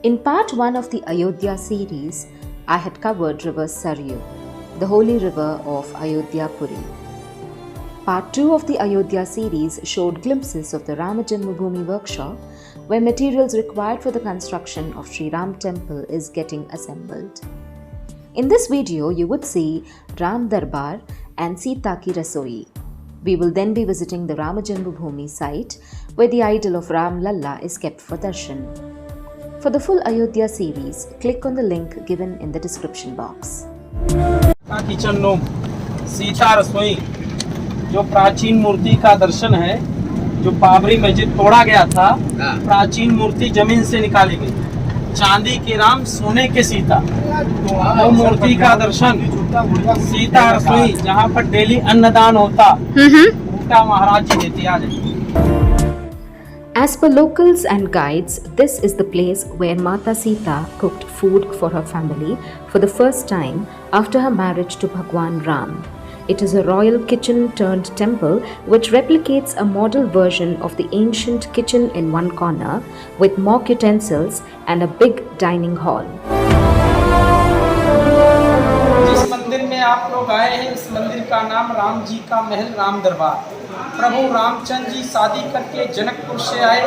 In part 1 of the Ayodhya series, I had covered River Saryu, the holy river of Ayodhya Puri. Part 2 of the Ayodhya series showed glimpses of the Ram Janmabhoomi Workshop, where materials required for the construction of Shri Ram temple is getting assembled. In this video, you would see Ram Darbar and Sita ki Rasoi. We will then be visiting the Ram Janmabhoomi site, where the idol of Ram Lalla is kept for darshan. For the full Ayodhya series, click on the link given in the description box. Kitchen room Sita रसोई जो प्राचीन मूर्ति का दर्शन है, जो बाबरी मस्जिद तोड़ा गया था, प्राचीन मूर्ति जमीन से निकाली गई, चांदी के राम सोने के सीता, वो मूर्ति का दर्शन, सीता रसोई जहाँ पर डेली अन्नदान होता, उनका महाराज जी देते आ जाइए। As per locals and guides, this is the place where Mata Sita cooked food for her family for the first time after her marriage to Bhagwan Ram. It is a royal kitchen turned temple which replicates a model version of the ancient kitchen in one corner with mock utensils and a big dining hall. जिस मंदिर में आप लोग आए हैं, इस मंदिर का नाम राम जी का महल राम दरबार। प्रभु रामचंद्र जी शादी करके जनकपुर से आए,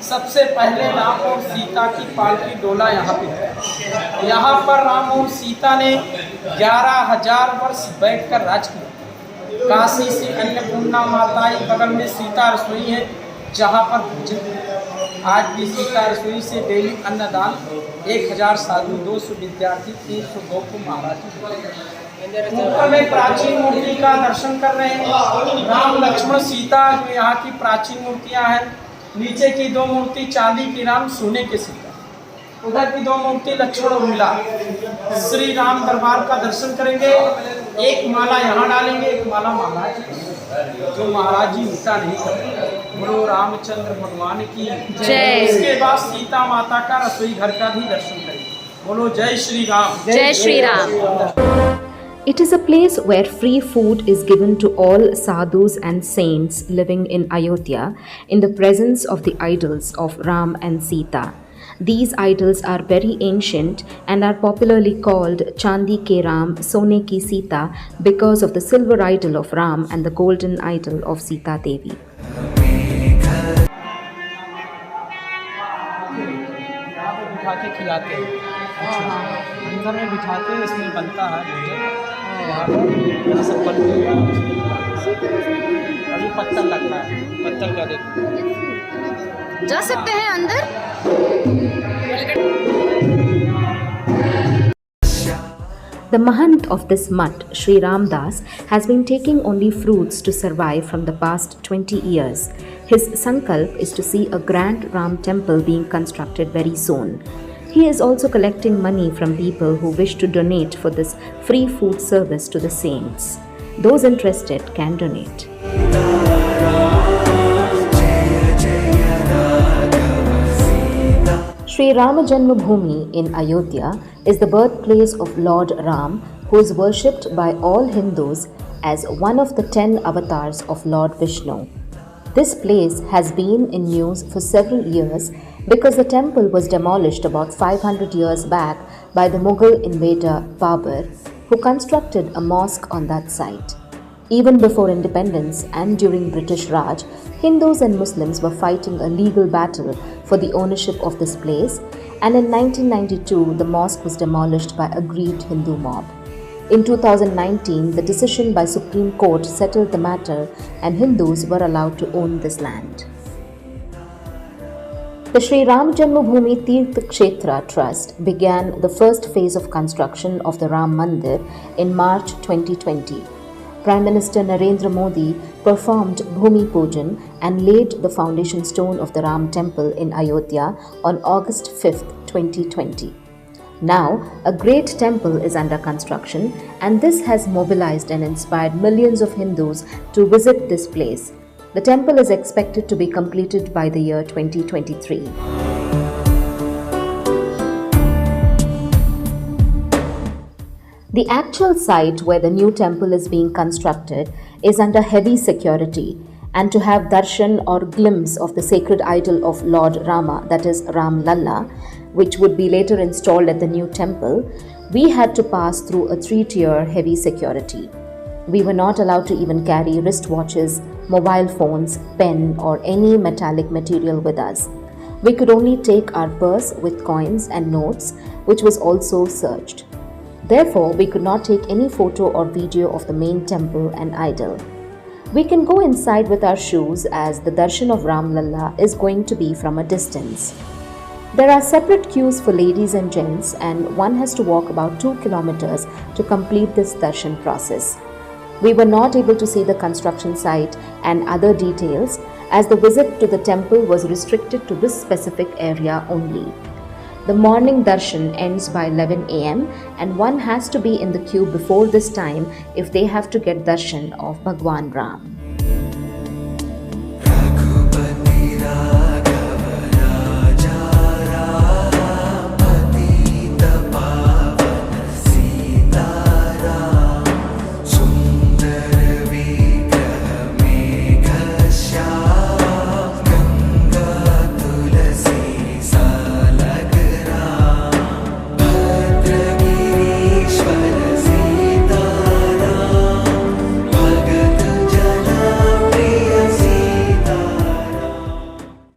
सबसे पहले राम और सीता की पालकी डोला यहाँ पे। यहाँ पर राम और सीता ने 11,000 वर्ष बैठकर राज किया। काशी से अन्नपूर्णा माता बगल में सीता रसोई है, जहाँ पर भोजन। आज भी सीता रसोई से डेली अन्नदान 1,000 साधु, 200 विद्यार्थी, 300 गौ को महाराज। ऊपर में प्राचीन मूर्ति का दर्शन कर रहे हैं, राम लक्ष्मण सीता जो यहाँ की प्राचीन मूर्तियाँ हैं। नीचे की 2 मूर्ति चांदी की राम, सोने के सीता, उधर की 2 मूर्ति लक्ष्मण उर्मिला। श्री राम दरबार का दर्शन करेंगे, एक माला यहाँ डालेंगे, एक माला महाराज जो महाराज जी उल्टा नहीं करते। बोलो रामचंद्र भगवान की जय। इसके बाद सीता माता का रसोई घर का भी दर्शन करेंगे। बोलो जय श्री राम। जय Shri Ram. It is a place where free food is given to all sadhus and saints living in Ayodhya in the presence of the idols of Ram and Sita. These idols are very ancient and are popularly called Chandi ke Ram, Sone ki Sita because of the silver idol of Ram and the golden idol of Sita Devi. बिठा के खिलाते हैं, अंदर में बिठाते हैं, इसमें बनता है भोजन। सब अभी पत्थर लगना है, पत्थर का देखो। जा सकते हैं अंदर? The Mahant of this mutt, Shri Ram Das, has been taking only fruits to survive from the past 20 years. His sankalp is to see a grand Ram temple being constructed very soon. He is also collecting money from people who wish to donate for this free food service to the saints. Those interested can donate. Shri Ram Janmabhoomi in Ayodhya is the birthplace of Lord Ram, who is worshipped by all Hindus as one of the 10 avatars of Lord Vishnu. This place has been in news for several years because the temple was demolished about 500 years back by the Mughal invader Darbar, who constructed a mosque on that site. Even before independence and during British Raj, Hindus and Muslims were fighting a legal battle for the ownership of this place, and in 1992 the mosque was demolished by a aggrieved Hindu mob. In 2019, the decision by Supreme Court settled the matter and Hindus were allowed to own this land. The Shri Ram Janmabhoomi Tirth Kshetra Trust began the first phase of construction of the Ram Mandir in March 2020. Prime Minister Narendra Modi performed Bhumi Pujan and laid the foundation stone of the Ram temple in Ayodhya on August 5, 2020. Now, a great temple is under construction, and this has mobilized and inspired millions of Hindus to visit this place. The temple is expected to be completed by the year 2023. The actual site where the new temple is being constructed is under heavy security, and to have darshan or glimpse of the sacred idol of Lord Rama, that is Ram Lalla, which would be later installed at the new temple, we had to pass through a 3-tier heavy security. We were not allowed to even carry wristwatches, mobile phones, pen, or any metallic material with us. We could only take our purse with coins and notes, which was also searched. Therefore, we could not take any photo or video of the main temple and idol. We can go inside with our shoes as the darshan of Ram Lalla is going to be from a distance. There are separate queues for ladies and gents, and one has to walk about 2 kilometers to complete this darshan process. We were not able to see the construction site and other details as the visit to the temple was restricted to this specific area only. The morning darshan ends by 11 am and one has to be in the queue before this time if they have to get darshan of Bhagwan Ram.